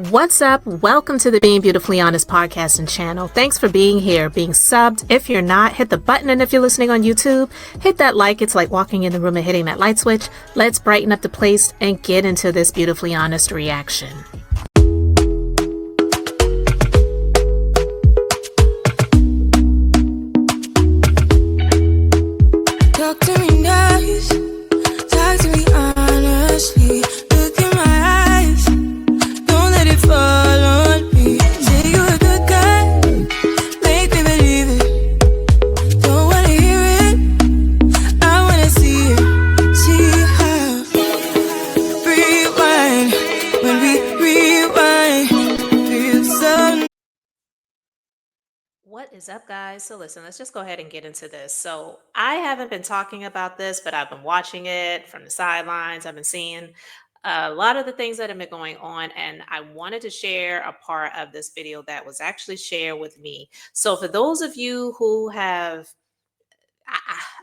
What's up? Welcome to the Being Beautifully Honest podcast and channel. Thanks for being here, being subbed. If you're not, hit the button. And if you're listening on YouTube, hit that like. It's like walking in the room and hitting that light switch. Let's brighten up the place and get into this beautifully honest reaction. Talk to me nice, talk to me honestly. Look in my eyes, don't let it fall on me. Say you're a good guy, make me believe it. Don't wanna hear it, I wanna see it. See how rewind, when we rewind, feel so. What is up, guys? So listen, let's just go ahead and get into this. So I haven't been talking about this, but I've been watching it from the sidelines. I've been seeing a lot of the things that have been going on, and I wanted to share a part of this video that was actually shared with me. So for those of you who have,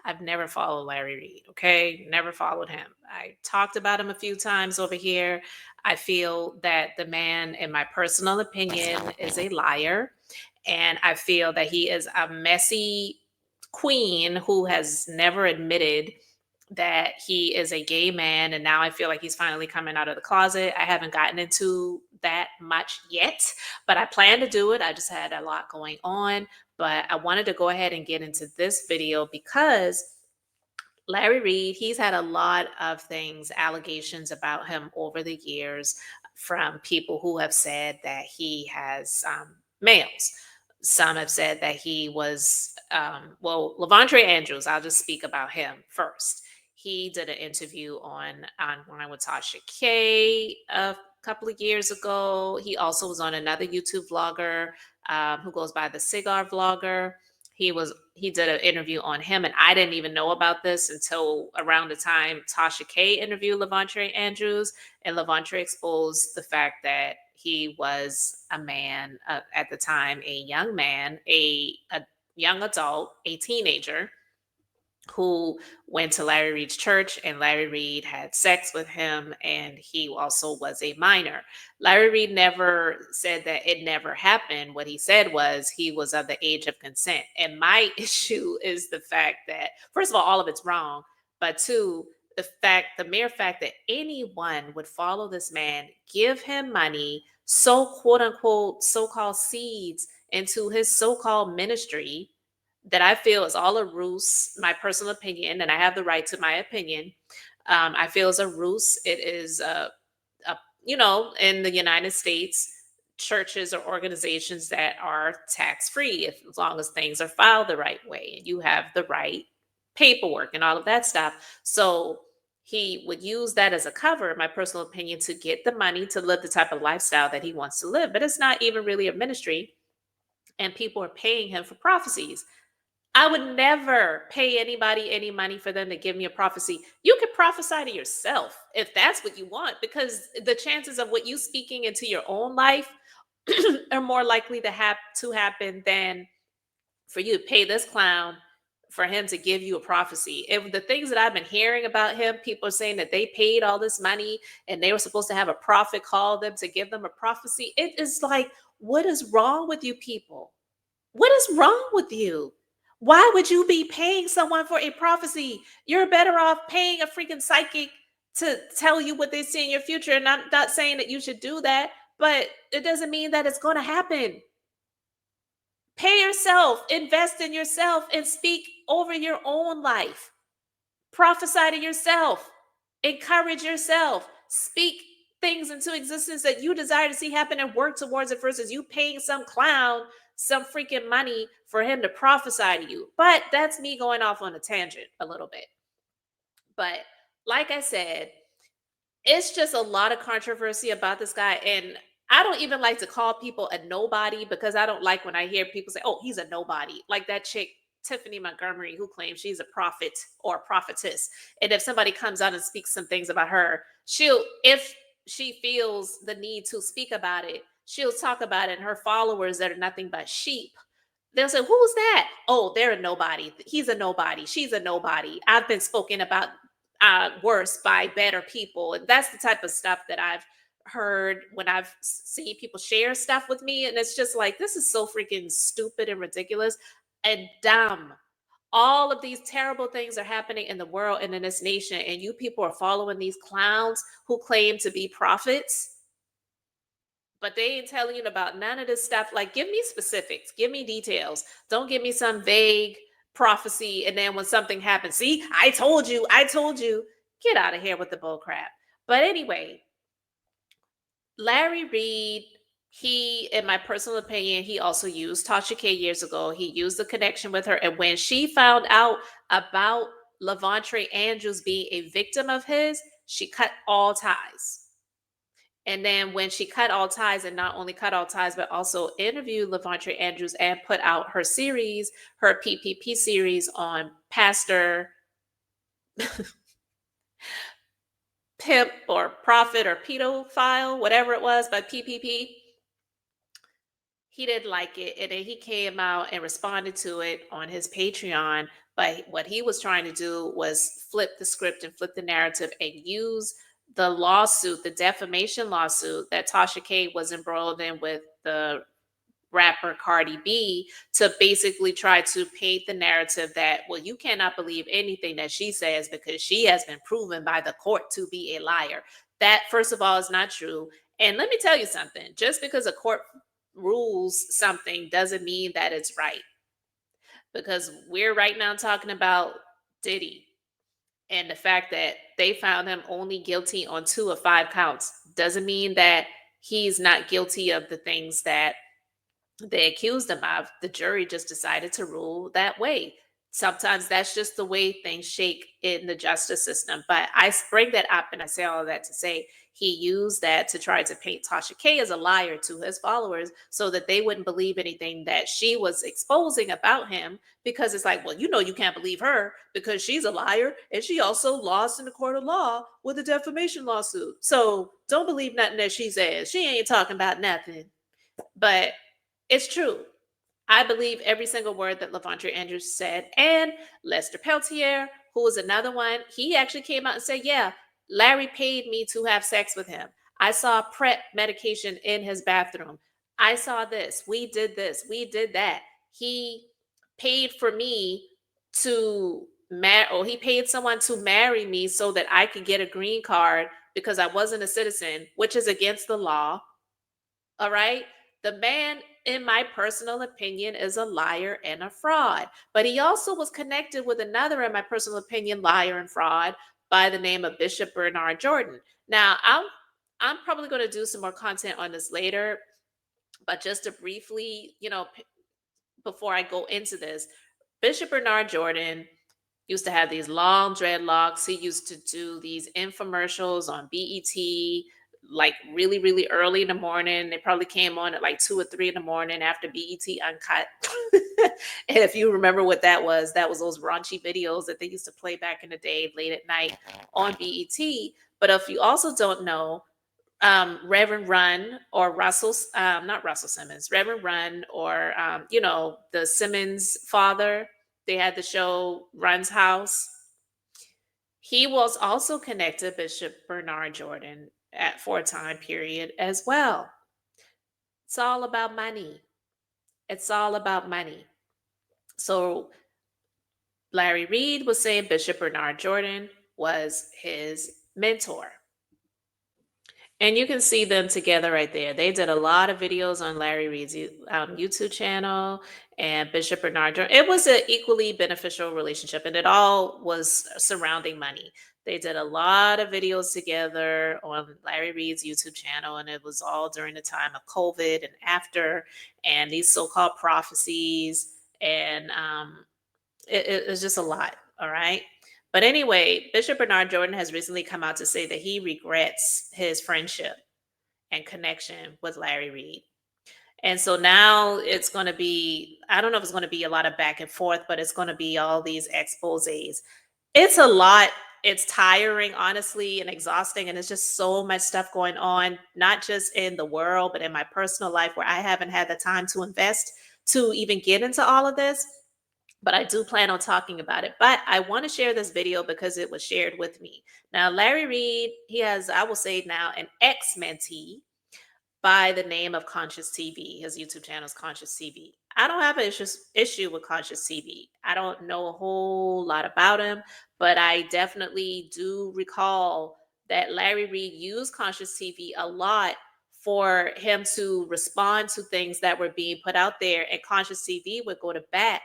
I've never followed Larry Reid, okay? Never followed him. I talked about him a few times over here. I feel that the man, in my personal opinion, is a liar. And I feel that he is a messy queen who has never admitted that he is a gay man. And now I feel like he's finally coming out of the closet. I haven't gotten into that much yet, but I plan to do it. I just had a lot going on. But I wanted to go ahead and get into this video because Larry Reid, he's had a lot of things, allegations about him over the years from people who have said that he has males. Some have said that he was, Levontre Andrews, I'll just speak about him first. He did an interview online with Tasha K a couple of years ago. He also was on another YouTube vlogger who goes by the Cigar Vlogger. He did an interview on him, and I didn't even know about this until around the time Tasha K interviewed Levontre Andrews, and Levontre exposed the fact that he was a man at the time, a young man, a young adult, a teenager who went to Larry Reid's church, and Larry Reid had sex with him, and he also was a minor. Larry Reid never said that it never happened. What he said was he was of the age of consent. And my issue is the fact that, first of all of it's wrong, but two, the mere fact that anyone would follow this man, give him money, sow quote unquote so-called seeds into his so-called ministry, that I feel is all a ruse, my personal opinion, and I have the right to my opinion. I feel is a ruse. It is, in the United States, churches or organizations that are tax-free, as long as things are filed the right way and you have the right paperwork and all of that stuff. So he would use that as a cover, in my personal opinion, to get the money to live the type of lifestyle that he wants to live. But it's not even really a ministry, and people are paying him for prophecies. I would never pay anybody any money for them to give me a prophecy. You could prophesy to yourself if that's what you want, because the chances of what you speaking into your own life are more likely to happen than for you to pay this clown for him to give you a prophecy. If the things that I've been hearing about him, people are saying that they paid all this money and they were supposed to have a prophet call them to give them a prophecy. It is like, what is wrong with you people? What is wrong with you? Why would you be paying someone for a prophecy? You're better off paying a freaking psychic to tell you what they see in your future. And I'm not saying that you should do that, but it doesn't mean that it's going to happen. Pay yourself, invest in yourself, and speak over your own life. Prophesy to yourself, encourage yourself, speak things into existence that you desire to see happen and work towards it versus you paying some clown some freaking money for him to prophesy to you. But that's me going off on a tangent a little bit. But like I said, it's just a lot of controversy about this guy. And I don't even like to call people a nobody, because I don't like when I hear people say, oh, he's a nobody. Like that chick, Tiffany Montgomery, who claims she's a prophet or a prophetess. And if somebody comes out and speaks some things about her, if she feels the need to speak about it, she'll talk about it. And her followers that are nothing but sheep, they'll say, who's that? Oh, they're a nobody. He's a nobody. She's a nobody. I've been spoken about worse by better people. And that's the type of stuff that I've heard, when I've seen people share stuff with me, and it's just like, this is so freaking stupid and ridiculous and dumb. All of these terrible things are happening in the world and in this nation, and you people are following these clowns who claim to be prophets, but they ain't telling you about none of this stuff. Like, give me specifics, give me details. Don't give me some vague prophecy, and then when something happens, see, I told you, I told you. Get out of here with the bull crap. But anyway, Larry Reid, he, in my personal opinion, he also used Tasha K years ago. He used the connection with her. And when she found out about Lavontre Andrews being a victim of his, she cut all ties. And then when she cut all ties, and not only cut all ties, but also interviewed Lavontre Andrews and put out her series, her PPP series on Pastor Pimp or Prophet or Pedophile, whatever it was, but PPP, he didn't like it. And then he came out and responded to it on his Patreon. But what he was trying to do was flip the script and flip the narrative and use the lawsuit, the defamation lawsuit that Tasha K was embroiled in with the rapper Cardi B, to basically try to paint the narrative that, well, you cannot believe anything that she says because she has been proven by the court to be a liar. That, first of all, is not true. And let me tell you something, just because a court rules something doesn't mean that it's right. Because we're right now talking about Diddy, and the fact that they found him only guilty on 2 of 5 counts doesn't mean that he's not guilty of the things that they accused him of. The jury just decided to rule that way. Sometimes that's just the way things shake in the justice system. But I bring that up and I say all of that to say he used that to try to paint Tasha K as a liar to his followers so that they wouldn't believe anything that she was exposing about him. Because it's like, well, you can't believe her because she's a liar and she also lost in the court of law with a defamation lawsuit. So don't believe nothing that she says. She ain't talking about nothing. But it's true. I believe every single word that Lavontre Andrews said. And Lester Peltier, who was another one, he actually came out and said, yeah, Larry paid me to have sex with him. I saw PrEP medication in his bathroom. I saw this. We did this. We did that. He paid for me to marry, or he paid someone to marry me so that I could get a green card because I wasn't a citizen, which is against the law. All right. The man, in my personal opinion, is a liar and a fraud. But he also was connected with another, in my personal opinion, liar and fraud by the name of Bishop Bernard Jordan. Now, I'm probably going to do some more content on this later, but just to briefly, before I go into this, Bishop Bernard Jordan used to have these long dreadlocks. He used to do these infomercials on BET, like really, really early in the morning. They probably came on at like 2 or 3 in the morning after BET Uncut. And if you remember what that was those raunchy videos that they used to play back in the day, late at night on BET. But if you also don't know, Reverend Run or not Russell Simmons, Reverend Run, or, the Simmons father, they had the show Run's House. He was also connected Bishop Bernard Jordan for a time period as well. It's all about money. It's all about money. So Larry Reid was saying Bishop Bernard Jordan was his mentor. And you can see them together right there. They did a lot of videos on Larry Reid's YouTube channel and Bishop Bernard Jordan. It was an equally beneficial relationship, and it all was surrounding money. They did a lot of videos together on Larry Reid's YouTube channel, and it was all during the time of COVID and after, and these so-called prophecies. And it was just a lot. All right. But anyway, Bishop Bernard Jordan has recently come out to say that he regrets his friendship and connection with Larry Reid. And so now it's going to be, I don't know if it's going to be a lot of back and forth, but it's going to be all these exposés. It's a lot. It's tiring, honestly, and exhausting. And it's just so much stuff going on, not just in the world, but in my personal life where I haven't had the time to invest to even get into all of this. but I do plan on talking about it. But I want to share this video because it was shared with me. Now, Larry Reid, he has, I will say now, an ex-mentee by the name of Conscious TV. His YouTube channel is Conscious TV. I don't have an issue with Conscious TV. I don't know a whole lot about him, but I definitely do recall that Larry Reid used Conscious TV a lot for him to respond to things that were being put out there. And Conscious TV would go to bat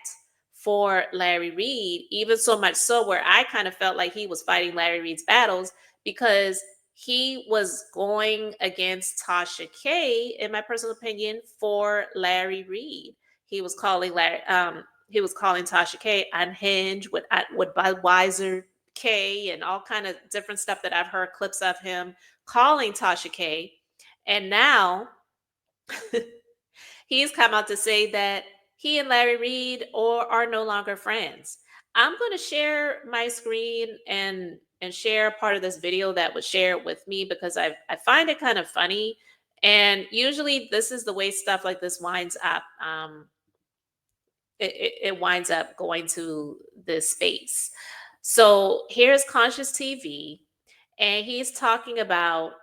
for Larry Reid, even so much so where I kind of felt like he was fighting Larry Reid's battles because he was going against Tasha K, in my personal opinion, for Larry Reid. He was calling he was calling Tasha K unhinged with Budweiser K and all kind of different stuff that I've heard clips of him calling Tasha K. And now he's come out to say that he and Larry Reid are no longer friends. I'm going to share my screen and share part of this video that was shared with me because I find it kind of funny. And usually, this is the way stuff like this winds up. It winds up going to this space. So here's Conscious TV, and he's talking about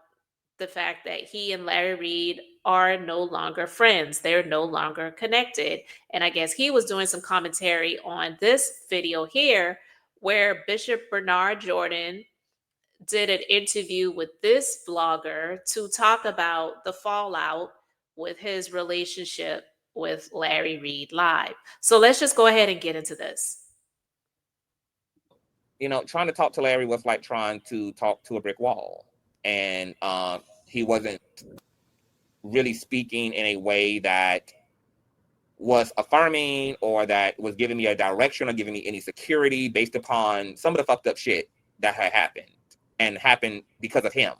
the fact that he and Larry Reid are no longer friends. They're no longer connected. And I guess he was doing some commentary on this video here where Bishop Bernard Jordan did an interview with this vlogger to talk about the fallout with his relationship with Larry Reid Live. So let's just go ahead and get into this. Trying to talk to Larry was like trying to talk to a brick wall. And he wasn't really speaking in a way that was affirming or that was giving me a direction or giving me any security based upon some of the fucked up shit that had happened and happened because of him.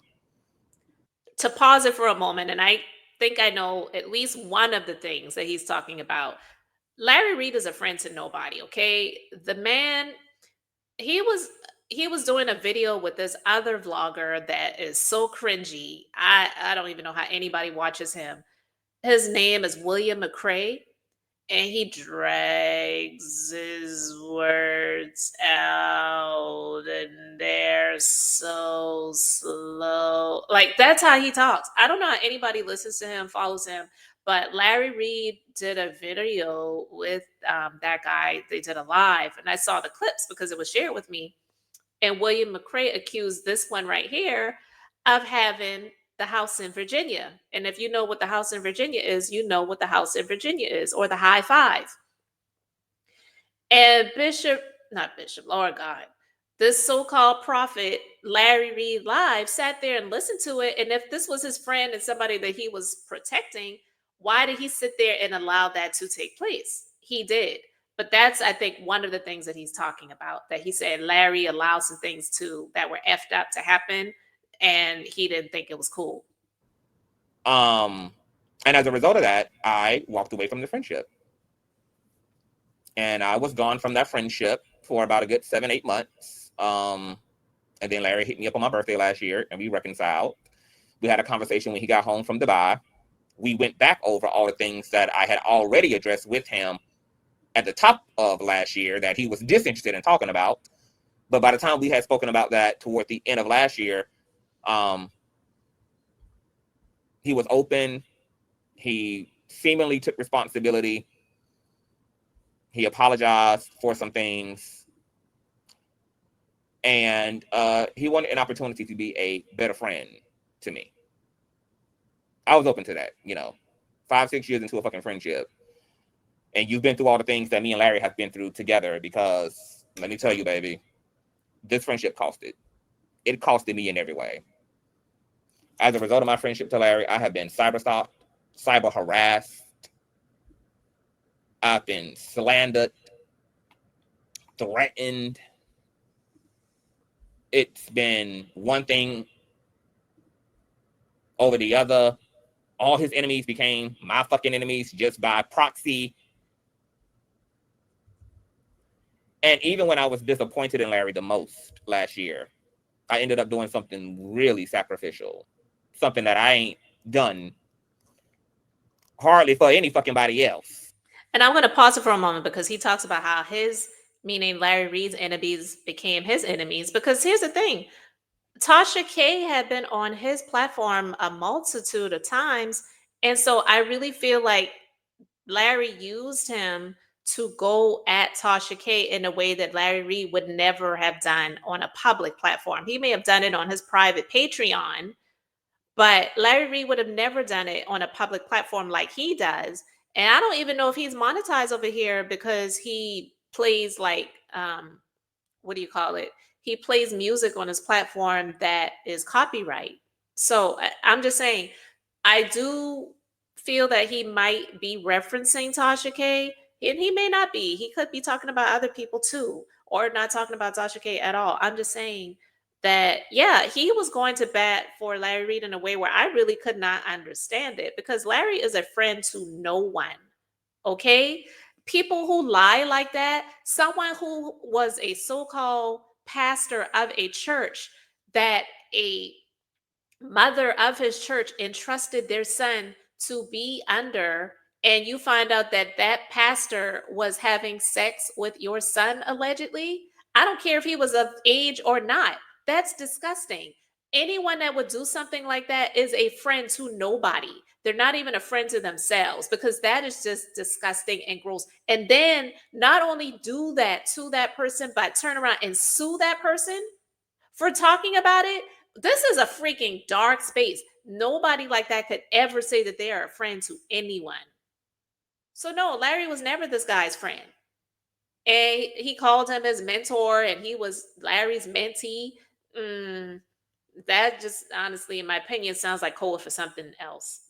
To pause it for a moment, and I think I know at least one of the things that he's talking about. Larry Reid is a friend to nobody, okay? The man, he was he was doing a video with this other vlogger that is so cringy. I don't even know how anybody watches him. His name is William McCrae, and he drags his words out and they're so slow. Like that's how he talks. I don't know how anybody listens to him, follows him, but Larry Reid did a video with that guy. They did a live, and I saw the clips because it was shared with me. And William McCrae accused this one right here of having the house in Virginia. And if you know what the house in Virginia is, you know what the house in Virginia is, or the high five. And not Bishop, Lord God, this so-called prophet, Larry Reid Live, sat there and listened to it. And if this was his friend and somebody that he was protecting, why did he sit there and allow that to take place? He did. But that's, I think, one of the things that he's talking about, that he said Larry allowed some things that were effed up to happen, and he didn't think it was cool. And as a result of that, I walked away from the friendship. And I was gone from that friendship for about a good 7-8 months. And then Larry hit me up on my birthday last year, and we reconciled. We had a conversation when he got home from Dubai. We went back over all the things that I had already addressed with him at the top of last year that he was disinterested in talking about. But by the time we had spoken about that toward the end of last year, he was open. He seemingly took responsibility. He apologized for some things. And he wanted an opportunity to be a better friend to me. I was open to that, 5-6 years into a fucking friendship. And you've been through all the things that me and Larry have been through together, because let me tell you, baby, this friendship costed. It costed me in every way. As a result of my friendship to Larry, I have been cyber stalked, cyber harassed. I've been slandered, threatened. It's been one thing over the other. All his enemies became my fucking enemies just by proxy. And even when I was disappointed in Larry the most last year, I ended up doing something really sacrificial. Something that I ain't done hardly for any fucking body else. And I'm going to pause it for a moment because he talks about how his, meaning Larry Reid's enemies became his enemies. Because here's the thing, Tasha K had been on his platform a multitude of times. And so I really feel like Larry used him to go at Tasha K in a way that Larry Reid would never have done on a public platform. He may have done it on his private Patreon, but Larry Reid would have never done it on a public platform like he does. And I don't even know if he's monetized over here because he plays like what do you call it? He plays music on his platform that is copyright. So I'm just saying, I do feel that he might be referencing Tasha K, and he may not be. He could be talking about other people too, or not talking about Tasha K at all. I'm just saying that, yeah, he was going to bat for Larry Reid in a way where I really could not understand it because Larry is a friend to no one. Okay? People who lie like that, someone who was a so called pastor of a church that a mother of his church entrusted their son to be under, and you find out that that pastor was having sex with your son allegedly. I don't care if he was of age or not. That's disgusting. Anyone that would do something like that is a friend to nobody. They're not even a friend to themselves because that is just disgusting and gross. And then not only do that to that person, but turn around and sue that person for talking about it. This is a freaking dark space. Nobody like that could ever say that they are a friend to anyone. So no, Larry was never this guy's friend. And he called him his mentor and he was Larry's mentee. Mm, that just honestly, in my opinion, sounds like code for something else.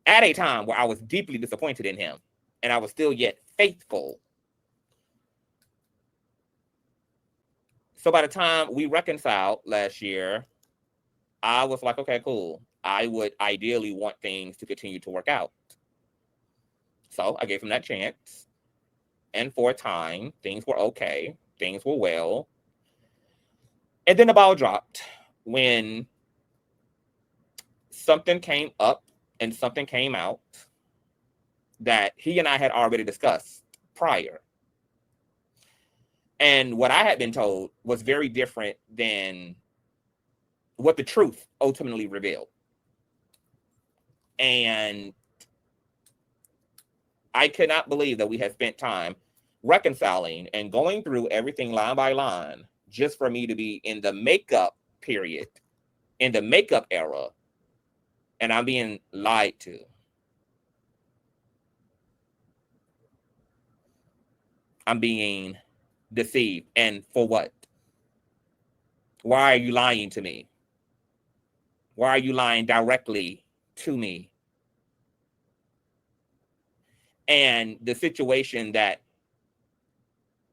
At a time where I was deeply disappointed in him, and I was still yet faithful. So by the time we reconciled last year, I was like, okay, cool. I would ideally want things to continue to work out. So I gave him that chance. And for a time, things were okay. Things were well. And then the ball dropped when something came up and something came out that he and I had already discussed prior. And what I had been told was very different than what the truth ultimately revealed. And I could not believe that we had spent time reconciling and going through everything line by line just for me to be in the makeup period, in the makeup era, and I'm being lied to. I'm being deceived. And for what? Why are you lying to me? Why are you lying directly to me? And the situation that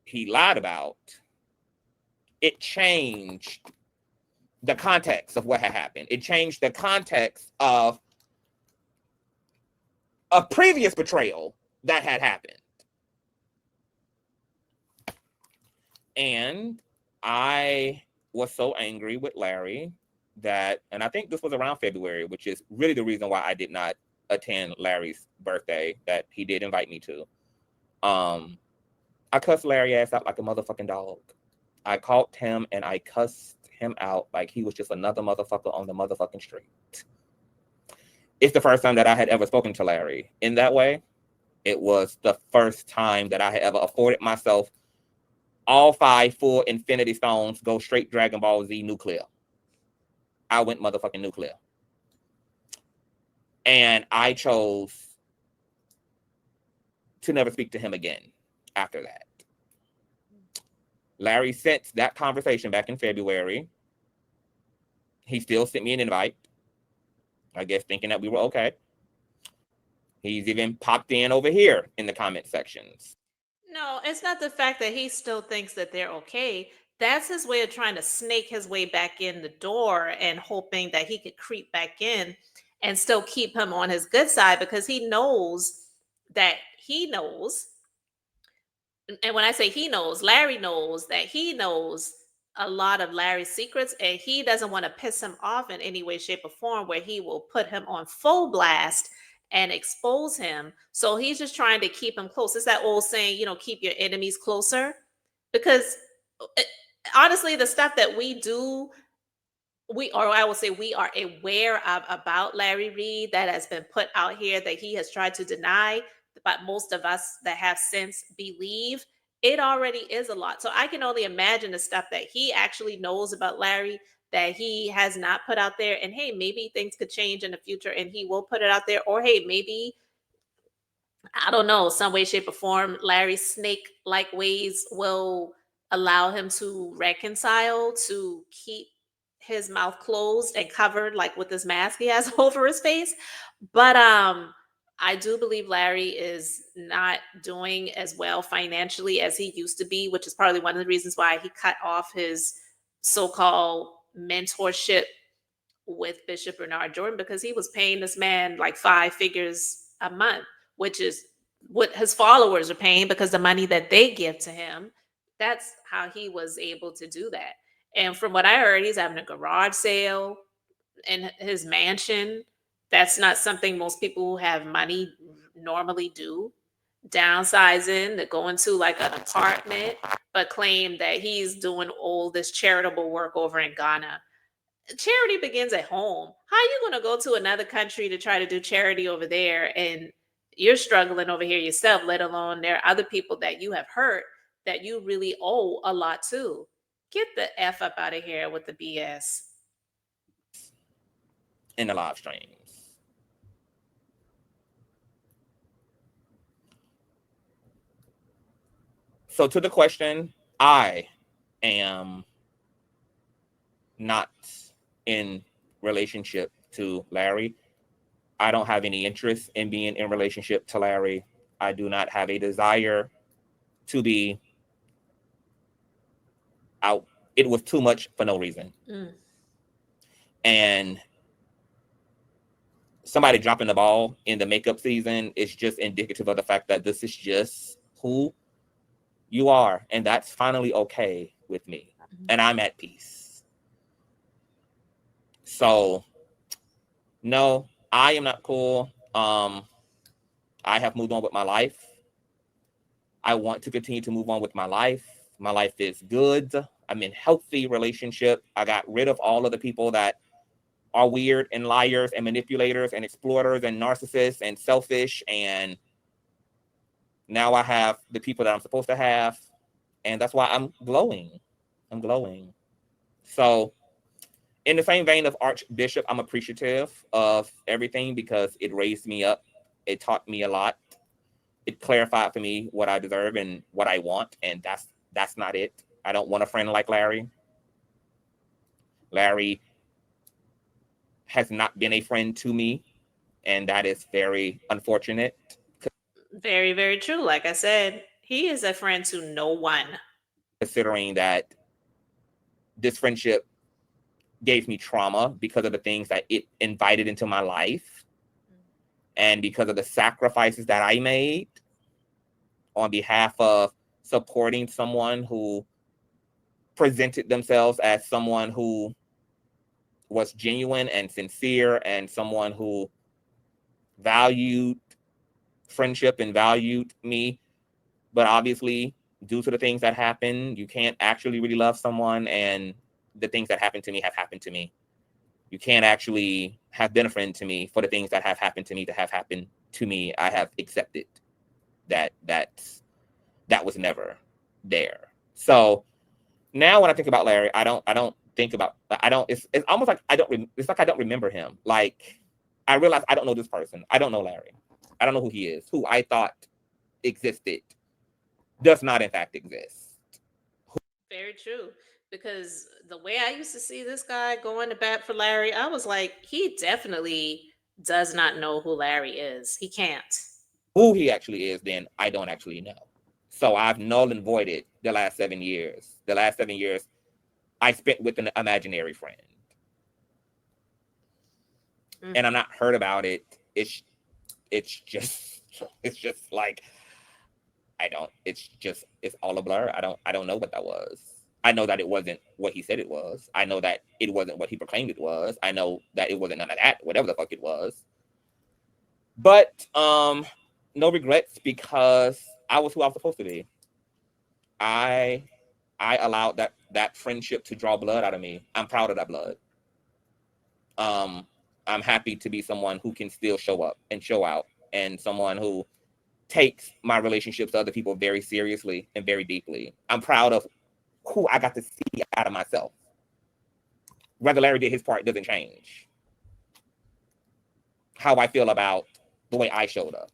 he lied about, it changed the context of what had happened. It changed the context of a previous betrayal that had happened. And I was so angry with Larry that, and I think this was around February, which is really the reason why I did not attend Larry's birthday that he did invite me to. I cussed Larry ass out like a motherfucking dog. I called him and I cussed him out like he was just another motherfucker on the motherfucking street. It's the first time that I had ever spoken to Larry in that way. It was the first time that I had ever afforded myself all 5 full Infinity Stones, go straight Dragon Ball Z nuclear. I went motherfucking nuclear. And I chose to never speak to him again after that. Larry, since that conversation back in February, he still sent me an invite, I guess thinking that we were okay. He's even popped in over here in the comment sections. No, it's not the fact that he still thinks that they're okay. That's his way of trying to snake his way back in the door and hoping that he could creep back in and still keep him on his good side because he knows that he knows. And when I say he knows, Larry knows that he knows a lot of Larry's secrets and he doesn't want to piss him off in any way, shape, or form where he will put him on full blast and expose him. So he's just trying to keep him close. It's that old saying, keep your enemies closer. Because uh, honestly, the stuff that we do, or I will say we are aware of about Larry Reid that has been put out here that he has tried to deny, but most of us that have sense believe it already is a lot. So I can only imagine the stuff that he actually knows about Larry that he has not put out there. And hey, maybe things could change in the future and he will put it out there. Or hey, maybe I don't know, some way, shape, or form, Larry's snake like ways will allow him to reconcile, to keep his mouth closed and covered, like with this mask he has over his face. But I do believe Larry is not doing as well financially as he used to be, which is probably one of the reasons why he cut off his so-called mentorship with Bishop Bernard Jordan, because he was paying this man like five figures a month, which is what his followers are paying because the money that they give to him, that's how he was able to do that. And from what I heard, he's having a garage sale in his mansion. That's not something most people who have money normally do. Downsizing, to go into like an apartment, but claim that he's doing all this charitable work over in Ghana. Charity begins at home. How are you going to go to another country to try to do charity over there and you're struggling over here yourself, let alone there are other people that you have hurt that you really owe a lot to? Get the F up out of here with the BS. in the live streams. So to the question, I am not in relationship to Larry. I don't have any interest in being in relationship to Larry. I do not have a desire to be out. It was too much for no reason. Mm. And somebody dropping the ball in the makeup season is just indicative of the fact that this is just who you are. And that's finally okay with me. And I'm at peace. So, no, I am not cool. I have moved on with my life. I want to continue to move on with my life. My life is good. I'm in healthy relationship. I got rid of all of the people that are weird and liars and manipulators and exploiters and narcissists and selfish. And now I have the people that I'm supposed to have. And that's why I'm glowing. I'm glowing. So, in the same vein of Archbishop, I'm appreciative of everything because it raised me up. It taught me a lot. It clarified for me what I deserve and what I want. And that's not it. I don't want a friend like Larry. Larry has not been a friend to me, and that is very unfortunate. Very, very true. Like I said, he is a friend to no one. Considering that this friendship gave me trauma because of the things that it invited into my life and because of the sacrifices that I made on behalf of supporting someone who presented themselves as someone who was genuine and sincere and someone who valued friendship and valued me. But obviously, due to the things that happen, you can't actually really love someone. And the things that happened to me have happened to me. You can't actually have been a friend to me for the things that have happened to me to have happened to me. I have accepted that was never there. So now when I think about Larry, I don't think about, I don't, it's almost like it's like I don't remember him. Like I realize I don't know this person. I don't know Larry. I don't know who he is. Who I thought existed does not in fact exist. Very true. Because the way I used to see this guy going to bat for Larry, I was like, he definitely does not know who Larry is. He can't. Who he actually is, then I don't actually know. So I've null and voided the last 7 years. The last 7 years I spent with an imaginary friend. And I'm not heard about it. It's just like it's all a blur. I don't know what that was. I know that it wasn't what he said it was. I know that it wasn't what he proclaimed it was. I know that it wasn't none of that, whatever the fuck it was. But no regrets because I was who I was supposed to be. I I allowed that friendship to draw blood out of me. I'm proud of that blood. Um, I'm happy to be someone who can still show up and show out, and someone who takes my relationships to other people very seriously and very deeply. I'm proud of who I got to see out of myself. Whether Larry did his part doesn't change how I feel about the way I showed up.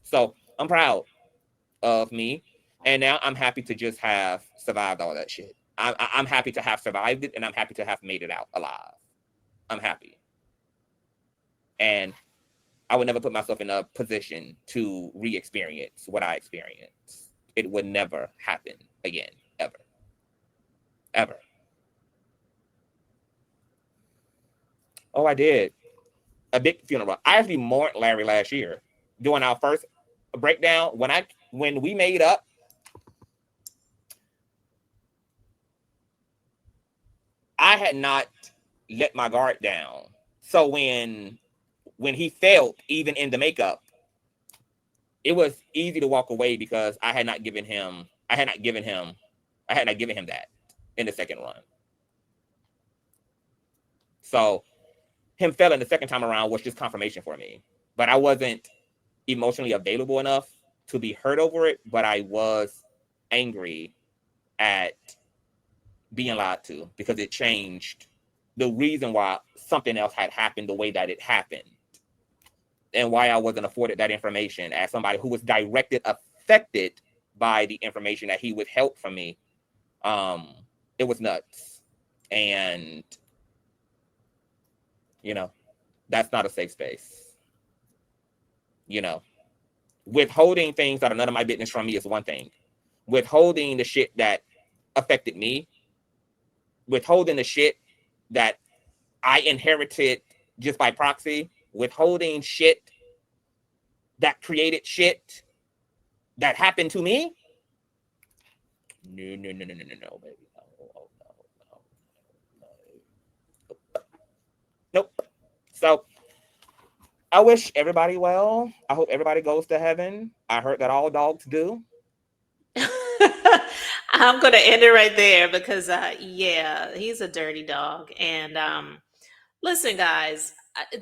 So I'm proud of me, and now I'm happy to just have survived all that shit. I'm happy to have survived it, and I'm happy to have made it out alive. I'm happy, and I would never put myself in a position to re-experience what I experienced. It would never happen again, ever, ever. Oh, I did a big funeral. I actually mourned Larry last year doing our first breakdown. When we made up, I had not let my guard down. So when he failed, even in the makeup, it was easy to walk away because I had not given him that in the second run. So him failing the second time around was just confirmation for me. But I wasn't emotionally available enough to be hurt over it, but I was angry at being lied to because it changed the reason why something else had happened the way that it happened, and why I wasn't afforded that information as somebody who was affected by the information that he withheld from me. Um, it was nuts. And, you know, that's not a safe space. You know, withholding things that are none of my business from me is one thing. Withholding the shit that affected me, withholding the shit that I inherited just by proxy, withholding shit that created shit that happened to me. No, no, no, no, no, no, no, baby. No, oh, no, no, no. Nope. So I wish everybody well. I hope everybody goes to heaven. I heard that all dogs do. I'm gonna end it right there because yeah, he's a dirty dog. And listen, guys,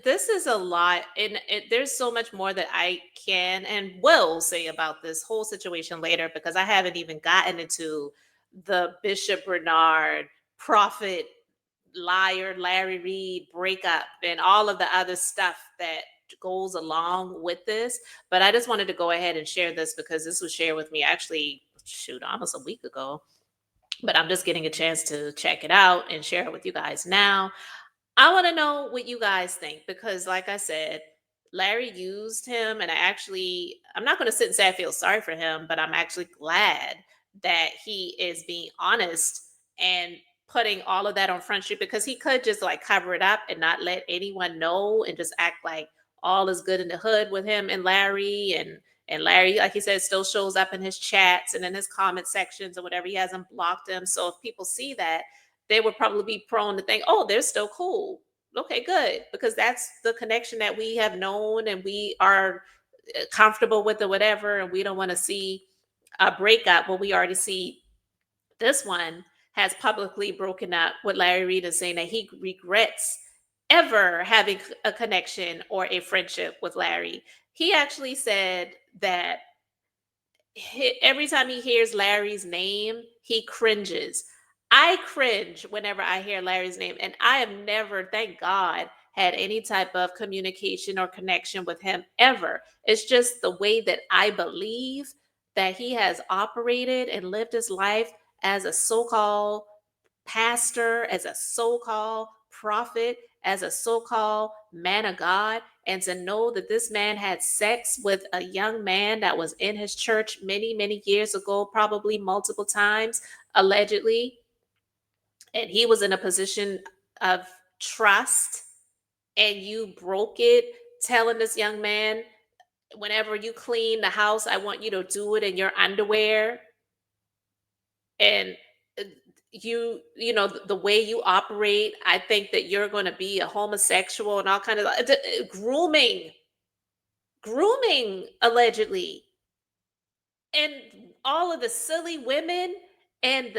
this is a lot, and there's so much more that I can and will say about this whole situation later because I haven't even gotten into the Bishop Bernard prophet liar Larry Reid breakup and all of the other stuff that goes along with this. But I just wanted to go ahead and share this because this was shared with me actually, shoot, almost a week ago. But I'm just getting a chance to check it out and share it with you guys now. I want to know what you guys think because, like I said, Larry used him, and I'm not going to sit and say I feel sorry for him, but I'm actually glad that he is being honest and putting all of that on Front Street because he could just like cover it up and not let anyone know and just act like all is good in the hood with him and Larry. And Larry, like he said, still shows up in his chats and in his comment sections or whatever. He hasn't blocked them. So if people see that, they would probably be prone to think, oh, they're still cool. Okay, good. Because that's the connection that we have known and we are comfortable with or whatever. And we don't want to see a breakup. But we already see this one has publicly broken up with Larry Reid and saying that he regrets ever having a connection or a friendship with Larry. He actually said that every time he hears Larry's name, he cringes. I cringe whenever I hear Larry's name, and I have never, thank God, had any type of communication or connection with him ever. It's just the way that I believe that he has operated and lived his life as a so called pastor, as a so called prophet, as a so called man of God, and to know that this man had sex with a young man that was in his church many, many years ago, probably multiple times, allegedly, and he was in a position of trust, and you broke it, telling this young man, whenever you clean the house, I want you to do it in your underwear. And uh, the way you operate, I think that you're going to be a homosexual and all kind of grooming grooming allegedly, and all of the silly women, and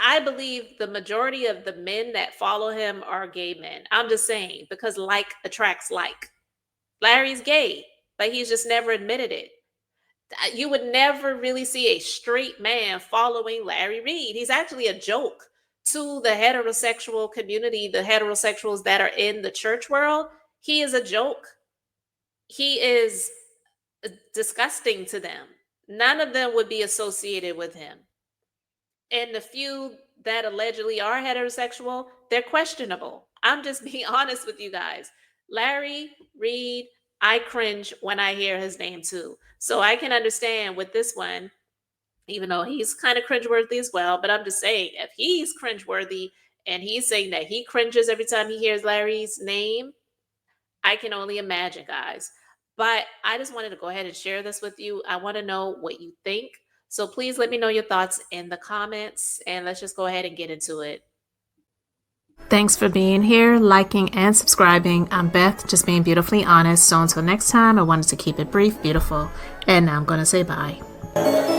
I believe the majority of the men that follow him are gay men. I'm just saying, because like attracts like. Larry's gay, but he's just never admitted it. You would never really see a straight man following Larry Reid. He's actually a joke to the heterosexual community, the heterosexuals that are in the church world. He is a joke. He is disgusting to them. None of them would be associated with him. And the few that allegedly are heterosexual, they're questionable. I'm just being honest with you guys. Larry Reid, I cringe when I hear his name too. So I can understand with this one, even though he's kind of cringeworthy as well. But I'm just saying, if he's cringeworthy and he's saying that he cringes every time he hears Larry's name, I can only imagine, guys. But I just wanted to go ahead and share this with you. I want to know what you think. So please let me know your thoughts in the comments, and let's just go ahead and get into it. Thanks for being here, liking, and subscribing. I'm Beth, just being beautifully honest. So until next time, I wanted to keep it brief, beautiful, and now I'm going to say bye.